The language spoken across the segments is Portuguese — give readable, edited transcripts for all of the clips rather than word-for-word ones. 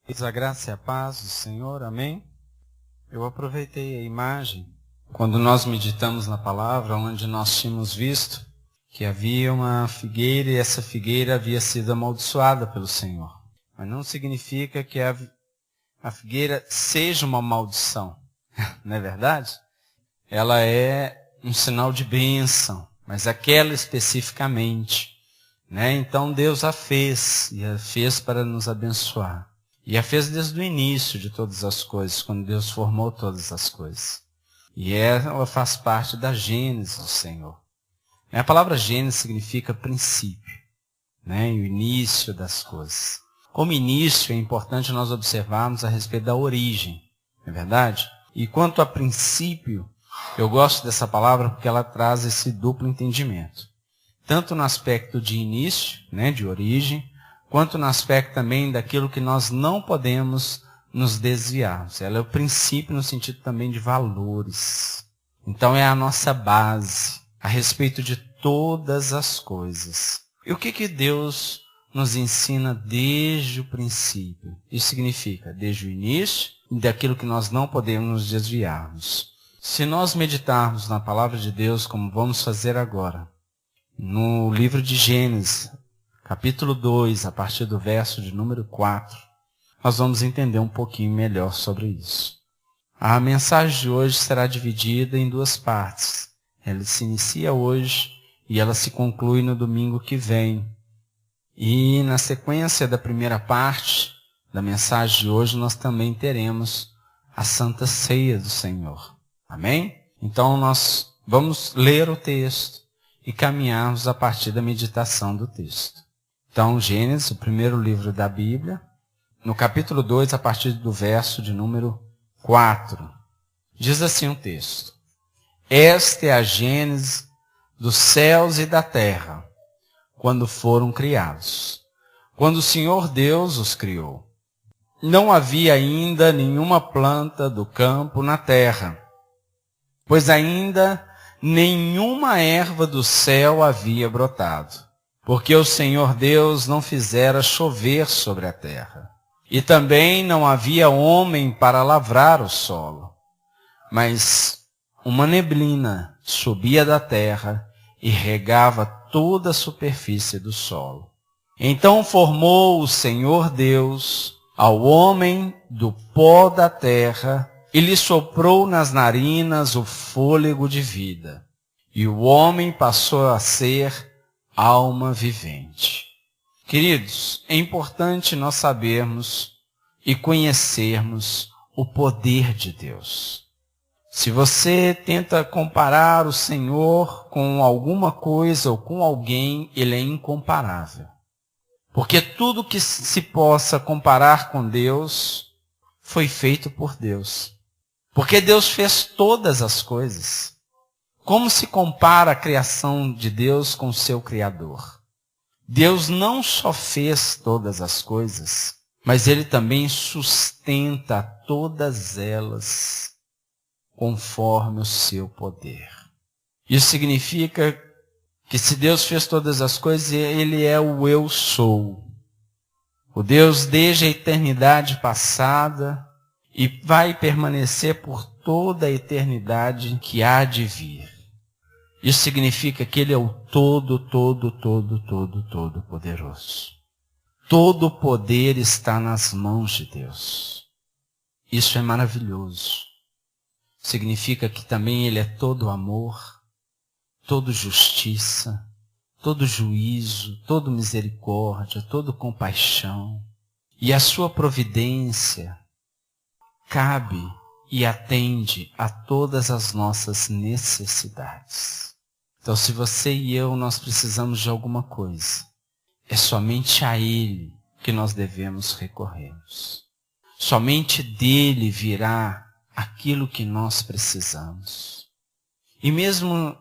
A graça e a paz do Senhor, amém? Eu aproveitei a imagem, quando nós meditamos na palavra, onde nós tínhamos visto que havia uma figueira e essa figueira havia sido amaldiçoada pelo Senhor. Mas não significa que a figueira seja uma maldição, não é verdade? Ela é um sinal de bênção, mas aquela especificamente, né? Então Deus a fez, e a fez para nos abençoar. E a fez desde o início de todas as coisas, quando Deus formou todas as coisas. E ela faz parte da Gênesis do Senhor. A palavra Gênesis significa princípio, né? E o início das coisas. Como início, é importante nós observarmos a respeito da origem, não é verdade? E quanto a princípio, eu gosto dessa palavra porque ela traz esse duplo entendimento. Tanto no aspecto de início, né, de origem, quanto no aspecto também daquilo que nós não podemos nos desviar. Ela é o princípio no sentido também de valores. Então é a nossa base a respeito de todas as coisas. E o que Deus nos ensina desde o princípio? Isso significa desde o início e daquilo que nós não podemos nos desviarmos. Se nós meditarmos na palavra de Deus, como vamos fazer agora, no livro de Gênesis, capítulo 2, a partir do verso de número 4, nós vamos entender um pouquinho melhor sobre isso. A mensagem de hoje será dividida em duas partes. Ela se inicia hoje e ela se conclui no domingo que vem. E na sequência da primeira parte da mensagem de hoje, nós também teremos a Santa Ceia do Senhor. Amém? Então nós vamos ler o texto e caminharmos a partir da meditação do texto. Então, Gênesis, o primeiro livro da Bíblia, no capítulo 2, a partir do verso de número 4. Diz assim o texto: Esta é a Gênese dos céus e da terra, quando foram criados, quando o Senhor Deus os criou. Não havia ainda nenhuma planta do campo na terra, pois ainda nenhuma erva do céu havia brotado, porque o Senhor Deus não fizera chover sobre a terra. E também não havia homem para lavrar o solo, mas uma neblina subia da terra e regava toda a superfície do solo. Então formou o Senhor Deus ao homem do pó da terra e lhe soprou nas narinas o fôlego de vida. E o homem passou a ser alma vivente. Queridos, é importante nós sabermos e conhecermos o poder de Deus. Se você tenta comparar o Senhor com alguma coisa ou com alguém, ele é incomparável. Porque tudo que se possa comparar com Deus foi feito por Deus. Porque Deus fez todas as coisas. Como se compara a criação de Deus com o seu Criador? Deus não só fez todas as coisas, mas Ele também sustenta todas elas conforme o seu poder. Isso significa que se Deus fez todas as coisas, Ele é o eu sou. O Deus desde a eternidade passada e vai permanecer por toda a eternidade que há de vir. Isso significa que Ele é o todo poderoso. Todo o poder está nas mãos de Deus. Isso é maravilhoso. Significa que também Ele é todo amor, todo justiça, todo juízo, todo misericórdia, todo compaixão. E a sua providência cabe e atende a todas as nossas necessidades. Então, se você e eu, nós precisamos de alguma coisa, é somente a Ele que nós devemos recorrermos. Somente dele virá aquilo que nós precisamos. E mesmo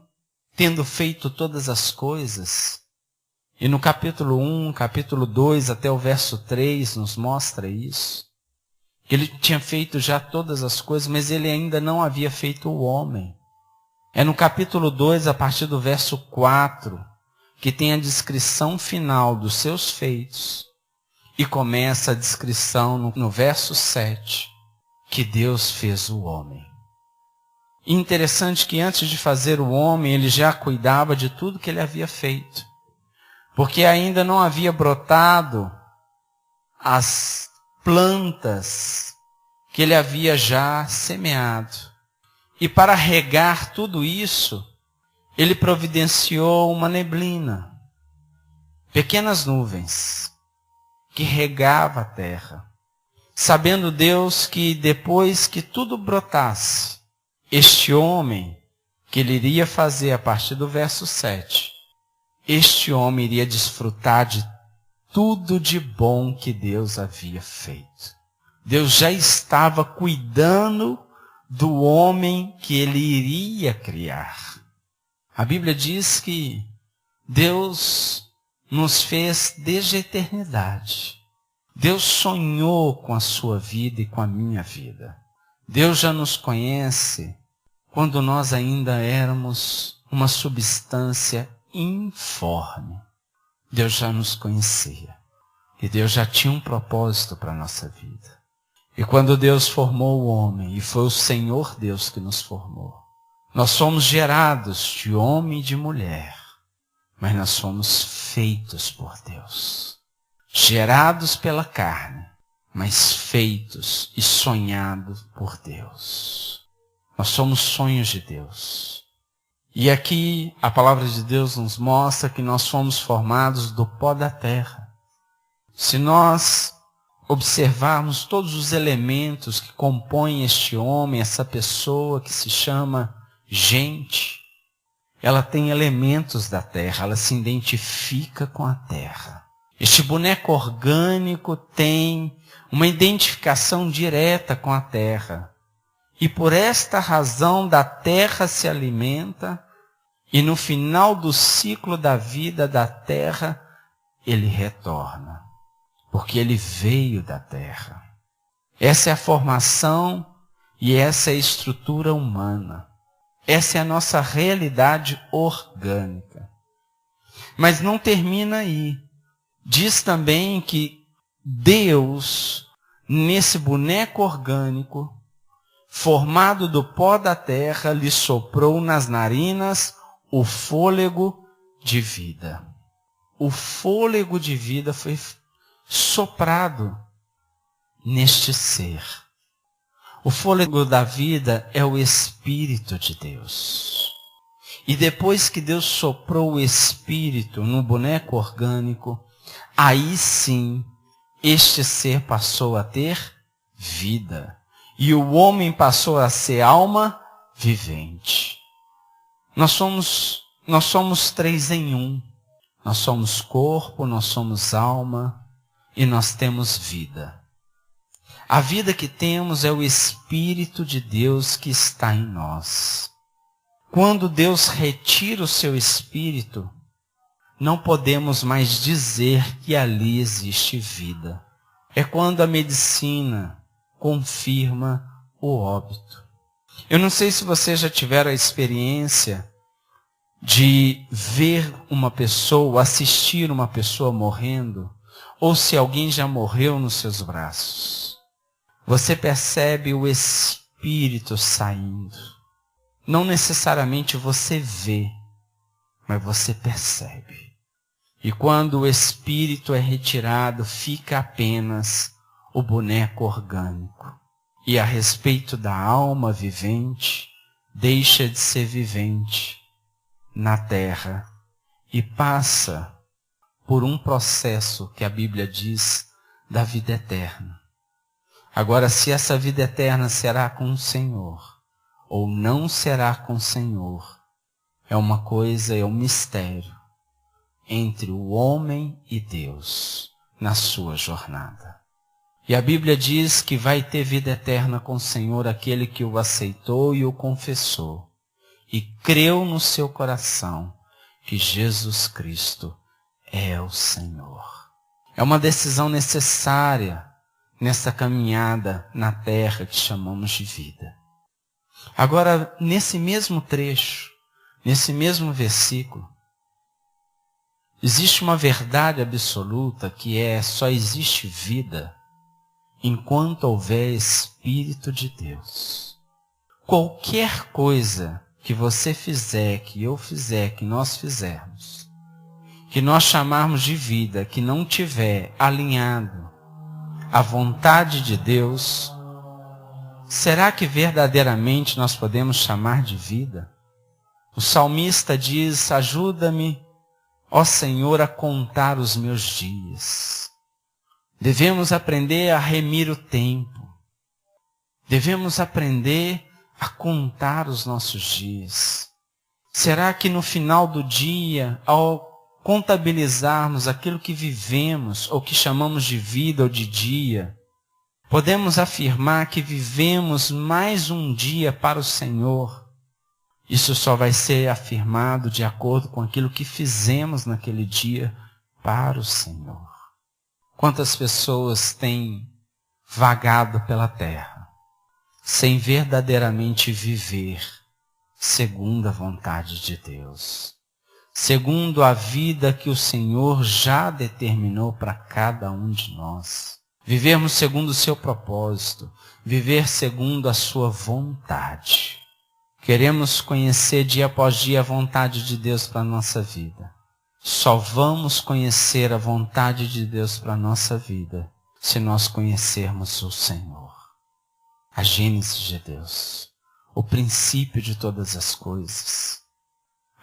tendo feito todas as coisas, e no capítulo 1, capítulo 2, até o verso 3 nos mostra isso, que ele tinha feito já todas as coisas, mas ele ainda não havia feito o homem. É no capítulo 2, a partir do verso 4, que tem a descrição final dos seus feitos. E começa a descrição no verso 7, que Deus fez o homem. E interessante que antes de fazer o homem, ele já cuidava de tudo que ele havia feito. Porque ainda não havia brotado as plantas que ele havia já semeado. E para regar tudo isso, ele providenciou uma neblina, pequenas nuvens, que regava a terra. Sabendo Deus que depois que tudo brotasse, este homem, que ele iria fazer a partir do verso 7, este homem iria desfrutar de tudo de bom que Deus havia feito. Deus já estava cuidando do homem que ele iria criar. A Bíblia diz que Deus nos fez desde a eternidade. Deus sonhou com a sua vida e com a minha vida. Deus já nos conhece quando nós ainda éramos uma substância informe. Deus já nos conhecia. E Deus já tinha um propósito para a nossa vida. E quando Deus formou o homem, e foi o Senhor Deus que nos formou, nós somos gerados de homem e de mulher, mas nós somos feitos por Deus. Gerados pela carne, mas feitos e sonhados por Deus. Nós somos sonhos de Deus. E aqui a palavra de Deus nos mostra que nós fomos formados do pó da terra. Se nós observarmos todos os elementos que compõem este homem, essa pessoa que se chama gente, ela tem elementos da terra, ela se identifica com a terra. Este boneco orgânico tem uma identificação direta com a terra. E por esta razão da terra se alimenta, e no final do ciclo da vida da terra, ele retorna. Porque ele veio da terra. Essa é a formação e essa é a estrutura humana. Essa é a nossa realidade orgânica. Mas não termina aí. Diz também que Deus, nesse boneco orgânico, formado do pó da terra, lhe soprou nas narinas o fôlego de vida. O fôlego de vida foi soprado neste ser. O fôlego da vida é o Espírito de Deus. E depois que Deus soprou o Espírito no boneco orgânico, aí sim, este ser passou a ter vida. E o homem passou a ser alma vivente. Nós somos três em um. Nós somos corpo, nós somos alma e nós temos vida. A vida que temos é o Espírito de Deus que está em nós. Quando Deus retira o seu Espírito, não podemos mais dizer que ali existe vida. É quando a medicina confirma o óbito. Eu não sei se vocês já tiveram a experiência de ver uma pessoa, assistir uma pessoa morrendo, ou se alguém já morreu nos seus braços. Você percebe o Espírito saindo. Não necessariamente você vê, mas você percebe. E quando o Espírito é retirado, fica apenas o boneco orgânico. E a respeito da alma vivente, deixa de ser vivente na terra e passa por um processo que a Bíblia diz da vida eterna. Agora, se essa vida eterna será com o Senhor ou não será com o Senhor, é uma coisa, é um mistério entre o homem e Deus na sua jornada. E a Bíblia diz que vai ter vida eterna com o Senhor aquele que o aceitou e o confessou e creu no seu coração que Jesus Cristo é o Senhor. É uma decisão necessária nessa caminhada na terra que chamamos de vida. Agora, nesse mesmo trecho, nesse mesmo versículo, Existe uma verdade absoluta que só existe vida enquanto houver Espírito de Deus. Qualquer coisa que você fizer, que eu fizer, que nós fizermos, que nós chamarmos de vida, que não tiver alinhado à vontade de Deus, será que verdadeiramente nós podemos chamar de vida? O salmista diz: ajuda-me, ó Senhor, a contar os meus dias. Devemos aprender a remir o tempo. Devemos aprender a contar os nossos dias. Será que no final do dia, ao contabilizarmos aquilo que vivemos, ou que chamamos de vida ou de dia, podemos afirmar que vivemos mais um dia para o Senhor? Isso só vai ser afirmado de acordo com aquilo que fizemos naquele dia para o Senhor. Quantas pessoas têm vagado pela terra, sem verdadeiramente viver segundo a vontade de Deus, segundo a vida que o Senhor já determinou para cada um de nós. Vivermos segundo o seu propósito, viver segundo a sua vontade. Queremos conhecer dia após dia a vontade de Deus para a nossa vida. Só vamos conhecer a vontade de Deus para a nossa vida se nós conhecermos o Senhor. A gênese de Deus, o princípio de todas as coisas,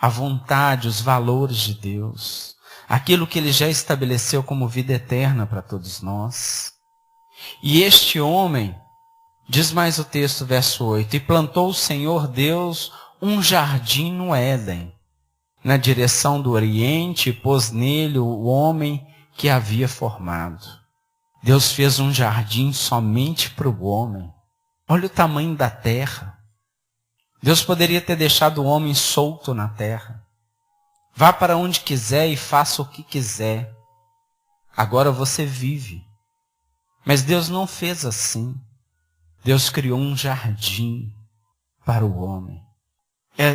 a vontade, os valores de Deus, aquilo que Ele já estabeleceu como vida eterna para todos nós. E este homem, diz mais o texto, verso 8, e plantou o Senhor Deus um jardim no Éden, na direção do Oriente, e pôs nele o homem que havia formado. Deus fez um jardim somente para o homem. Olha o tamanho da terra. Deus poderia ter deixado o homem solto na terra. Vá para onde quiser e faça o que quiser. Agora você vive. Mas Deus não fez assim. Deus criou um jardim para o homem.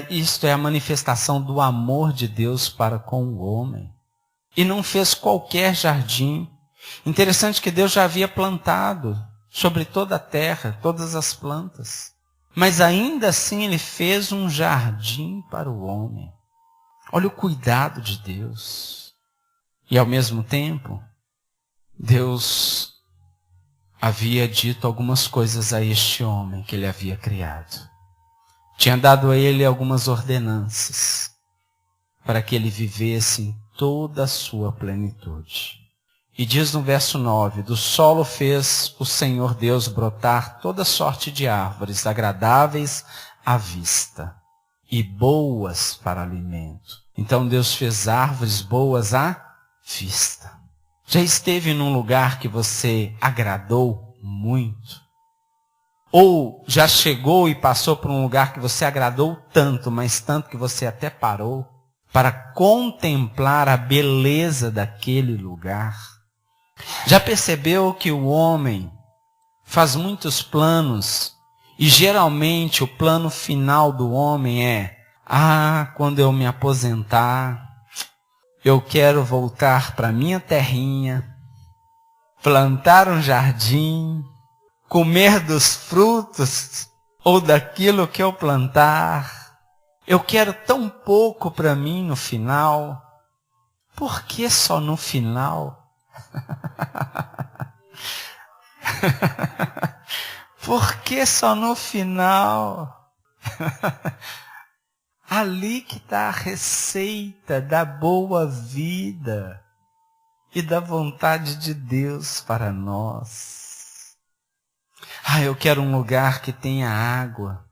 Isto é a manifestação do amor de Deus para com o homem. E não fez qualquer jardim. Interessante que Deus já havia plantado sobre toda a terra, todas as plantas. Mas ainda assim Ele fez um jardim para o homem. Olha o cuidado de Deus. E ao mesmo tempo, Deus havia dito algumas coisas a este homem que Ele havia criado. Tinha dado a ele algumas ordenanças para que ele vivesse em toda a sua plenitude. E diz no verso 9, do solo fez o Senhor Deus brotar toda sorte de árvores agradáveis à vista e boas para alimento. Então Deus fez árvores boas à vista. Já esteve num lugar que você agradou muito? Ou já chegou e passou por um lugar que você agradou tanto, mas tanto que você até parou para contemplar a beleza daquele lugar? Já percebeu que o homem faz muitos planos e geralmente o plano final do homem é: quando eu me aposentar, eu quero voltar para minha terrinha, plantar um jardim, comer dos frutos ou daquilo que eu plantar. Eu quero tão pouco para mim no final. Por que só no final? Por que só no final? Ali que está a receita da boa vida e da vontade de Deus para nós. Eu quero um lugar que tenha água,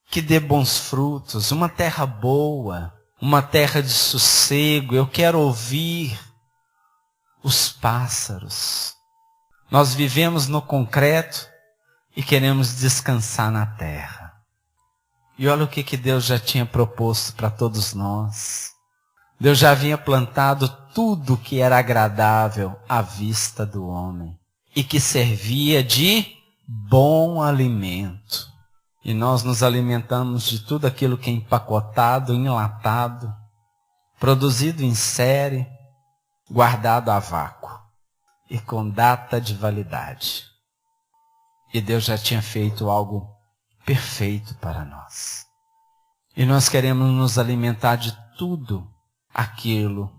que dê bons frutos, uma terra boa, uma terra de sossego. Eu quero ouvir os pássaros. Nós vivemos no concreto e queremos descansar na terra. E olha o que Deus já tinha proposto para todos nós. Deus já havia plantado tudo que era agradável à vista do homem e que servia de bom alimento. E nós nos alimentamos de tudo aquilo que é empacotado, enlatado, produzido em série, guardado a vácuo e com data de validade. E Deus já tinha feito algo perfeito para nós. E nós queremos nos alimentar de tudo aquilo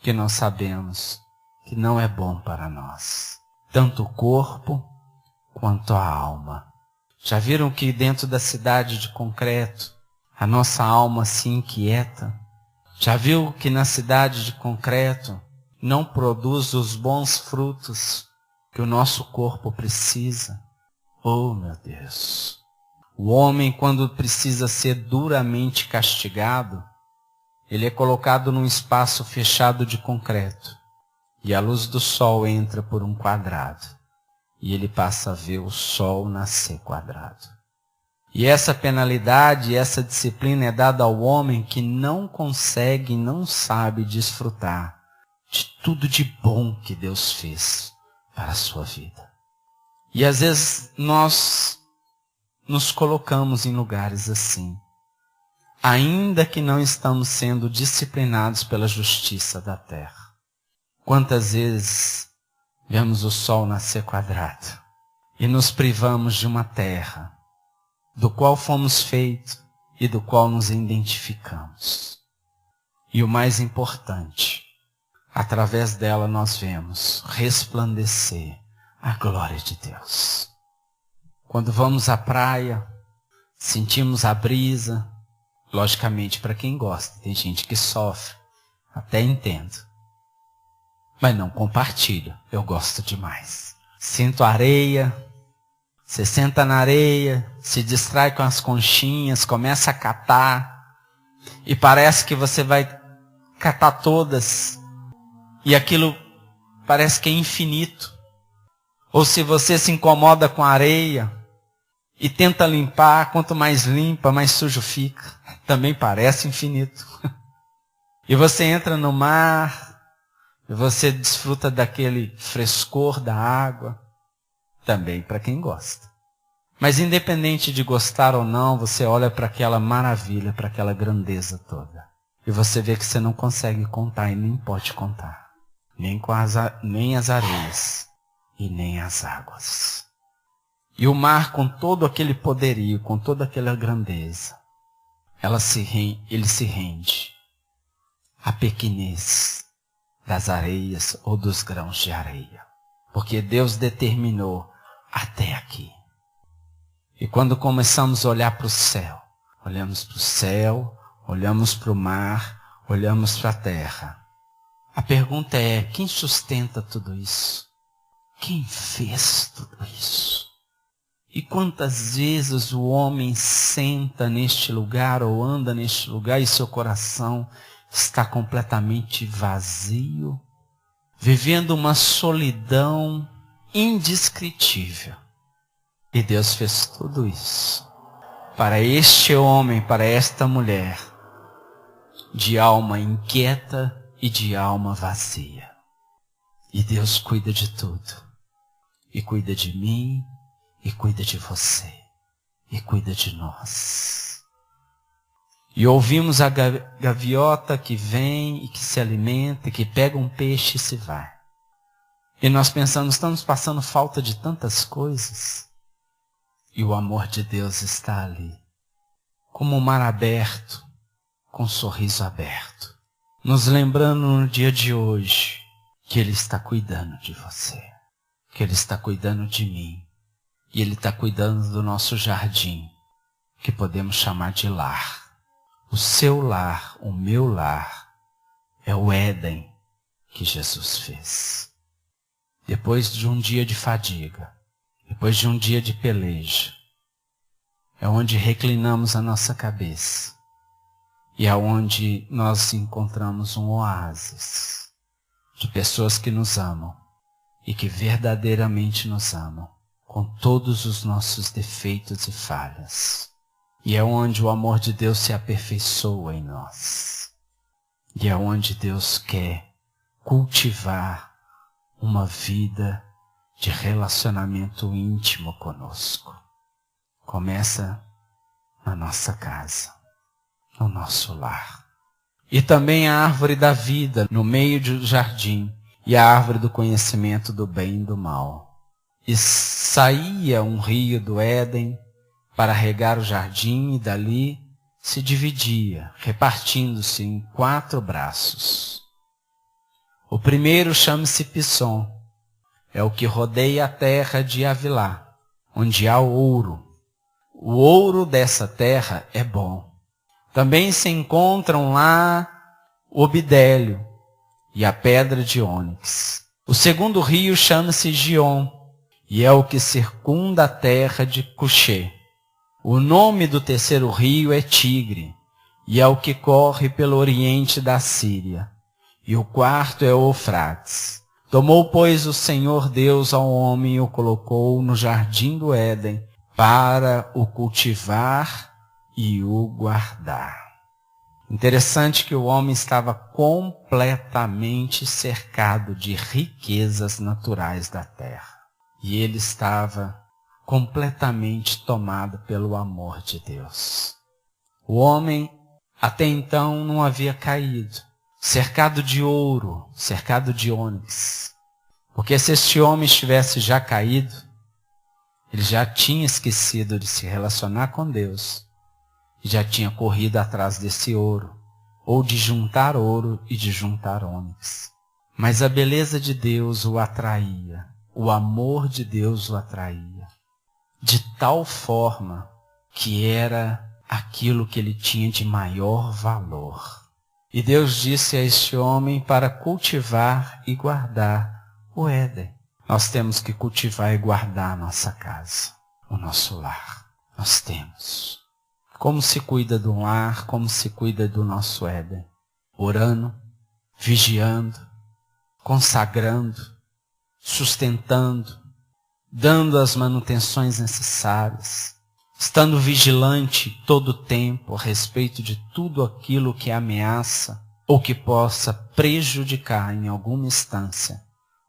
que nós sabemos que não é bom para nós. Tanto o corpo quanto a alma. Já viram que dentro da cidade de concreto, a nossa alma se inquieta? Já viu que na cidade de concreto não produz os bons frutos que o nosso corpo precisa? Oh, meu Deus! O homem, quando precisa ser duramente castigado, ele é colocado num espaço fechado de concreto. E a luz do sol entra por um quadrado. E ele passa a ver o sol nascer quadrado. E essa penalidade, essa disciplina é dada ao homem que não consegue, não sabe desfrutar de tudo de bom que Deus fez para a sua vida. E às vezes nós nos colocamos em lugares assim, ainda que não estamos sendo disciplinados pela justiça da terra. Quantas vezes vemos o sol nascer quadrado e nos privamos de uma terra do qual fomos feitos e do qual nos identificamos. E o mais importante, através dela nós vemos resplandecer a glória de Deus. Quando vamos à praia, sentimos a brisa, logicamente para quem gosta, tem gente que sofre, até entendo. Mas não compartilho, eu gosto demais. Sinto a areia, você senta na areia, se distrai com as conchinhas, começa a catar, e parece que você vai catar todas, e aquilo parece que é infinito. Ou se você se incomoda com a areia, e tenta limpar, quanto mais limpa, mais sujo fica. Também parece infinito. E você entra no mar, e você desfruta daquele frescor da água, também para quem gosta. Mas independente de gostar ou não, você olha para aquela maravilha, para aquela grandeza toda. E você vê que você não consegue contar e nem pode contar. Nem as areias e nem as águas. E o mar, com todo aquele poderio, com toda aquela grandeza, ele se rende à pequenez das areias ou dos grãos de areia. Porque Deus determinou até aqui. E quando começamos a olhar para o céu, olhamos para o céu, olhamos para o mar, olhamos para a terra. A pergunta é, quem sustenta tudo isso? Quem fez tudo isso? E quantas vezes o homem senta neste lugar ou anda neste lugar e seu coração está completamente vazio, vivendo uma solidão indescritível. E Deus fez tudo isso para este homem, para esta mulher, de alma inquieta e de alma vazia. E Deus cuida de tudo. E cuida de mim, e cuida de você, e cuida de nós. E ouvimos a gaviota que vem e que se alimenta, e que pega um peixe e se vai. E nós pensamos, estamos passando falta de tantas coisas. E o amor de Deus está ali, como um mar aberto, com um sorriso aberto, nos lembrando no dia de hoje que Ele está cuidando de você, que Ele está cuidando de mim, e Ele está cuidando do nosso jardim, que podemos chamar de lar. O seu lar, o meu lar, é o Éden que Jesus fez. Depois de um dia de fadiga, depois de um dia de peleja, é onde reclinamos a nossa cabeça. E é onde nós encontramos um oásis de pessoas que nos amam e que verdadeiramente nos amam, com todos os nossos defeitos e falhas. E é onde o amor de Deus se aperfeiçoa em nós. E é onde Deus quer cultivar uma vida de relacionamento íntimo conosco. Começa na nossa casa, no nosso lar. E também a árvore da vida no meio do jardim, e a árvore do conhecimento do bem e do mal. E saía um rio do Éden para regar o jardim, e dali se dividia, repartindo-se em 4 braços. O primeiro chama-se Pissom, é o que rodeia a terra de Havilá, onde há ouro. O ouro dessa terra é bom. Também se encontram lá o bidélio e a pedra de ônix. O segundo rio chama-se Gion, e é o que circunda a terra de Cuxê. O nome do terceiro rio é Tigre, e é o que corre pelo oriente da Síria. E o quarto é o Eufrates. Tomou, pois, o Senhor Deus ao homem e o colocou no jardim do Éden para o cultivar e o guardar. Interessante que o homem estava completamente cercado de riquezas naturais da terra. E ele estava completamente tomado pelo amor de Deus. O homem até então não havia caído, cercado de ouro, cercado de ônix. Porque se este homem estivesse já caído, ele já tinha esquecido de se relacionar com Deus, e já tinha corrido atrás desse ouro, ou de juntar ouro e de juntar ônix. Mas a beleza de Deus o atraía, o amor de Deus o atraía, de tal forma que era aquilo que ele tinha de maior valor. E Deus disse a este homem para cultivar e guardar o Éden. Nós temos que cultivar e guardar a nossa casa, o nosso lar. Nós temos. Como se cuida do lar, como se cuida do nosso Éden? Orando, vigiando, consagrando, sustentando, dando as manutenções necessárias, estando vigilante todo o tempo a respeito de tudo aquilo que ameaça ou que possa prejudicar em alguma instância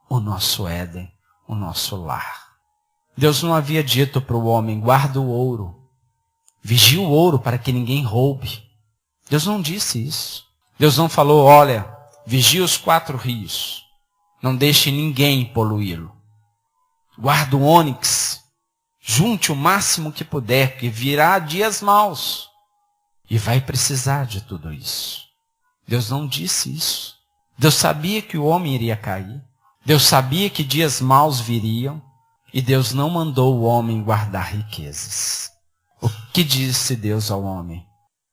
o nosso Éden, o nosso lar. Deus não havia dito para o homem, guarda o ouro, vigia o ouro para que ninguém roube. Deus não disse isso. Deus não falou, olha, vigia os 4 rios, não deixe ninguém poluí-lo. Guarda o ônix, junte o máximo que puder, porque virá dias maus. E vai precisar de tudo isso. Deus não disse isso. Deus sabia que o homem iria cair. Deus sabia que dias maus viriam. E Deus não mandou o homem guardar riquezas. O que disse Deus ao homem?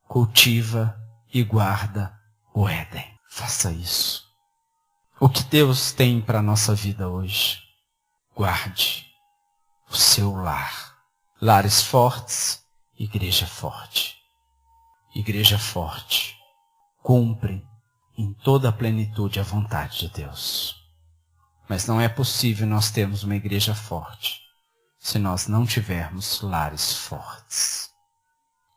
Cultiva e guarda o Éden. Faça isso. O que Deus tem para a nossa vida hoje? Guarde o seu lar. Lares fortes, igreja forte. Igreja forte. Cumpre em toda a plenitude a vontade de Deus. Mas não é possível nós termos uma igreja forte se nós não tivermos lares fortes.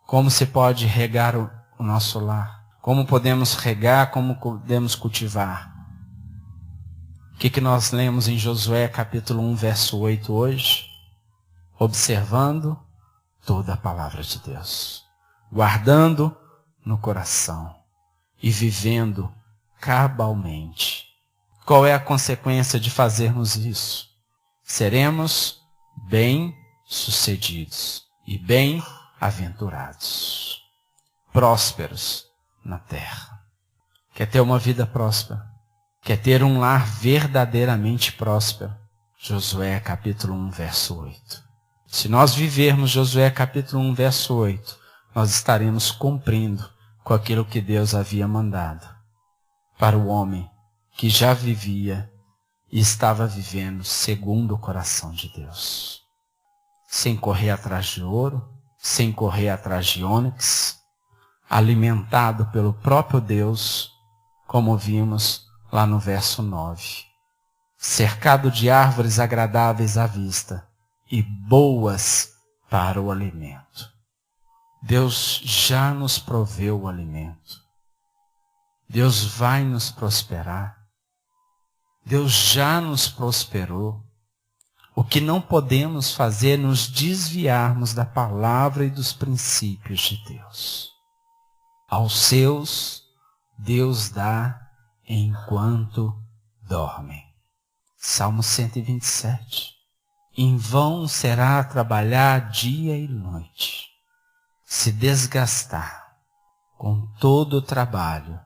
Como se pode regar o nosso lar? Como podemos regar, como podemos cultivar? O que nós lemos em Josué capítulo 1, verso 8 hoje? Observando toda a palavra de Deus. Guardando no coração. E vivendo cabalmente. Qual é a consequência de fazermos isso? Seremos bem-sucedidos e bem-aventurados. Prósperos na terra. Quer ter uma vida próspera? Quer ter um lar verdadeiramente próspero? Josué capítulo 1, verso 8. Se nós vivermos Josué capítulo 1, verso 8, nós estaremos cumprindo com aquilo que Deus havia mandado para o homem que já vivia e estava vivendo segundo o coração de Deus. Sem correr atrás de ouro, sem correr atrás de ônix, alimentado pelo próprio Deus, como vimos lá no verso 9. Cercado de árvores agradáveis à vista e boas para o alimento. Deus já nos proveu o alimento. Deus vai nos prosperar. Deus já nos prosperou. O que não podemos fazer é nos desviarmos da palavra e dos princípios de Deus. Aos seus Deus dá enquanto dormem. Salmo 127. Em vão será trabalhar dia e noite, se desgastar com todo o trabalho,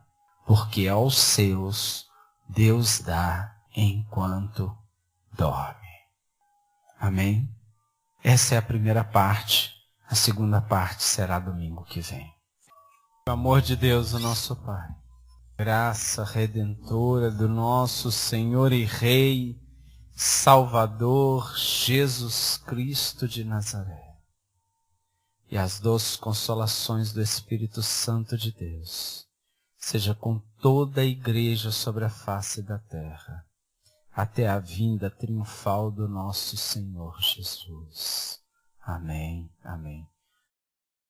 porque aos seus Deus dá enquanto dorme. Amém? Essa é a primeira parte. A segunda parte será domingo que vem. O amor de Deus, o nosso Pai, graça redentora do nosso Senhor e Rei, Salvador Jesus Cristo de Nazaré, e as doces consolações do Espírito Santo de Deus, seja com toda a igreja sobre a face da terra, até a vinda triunfal do nosso Senhor Jesus. Amém. Amém.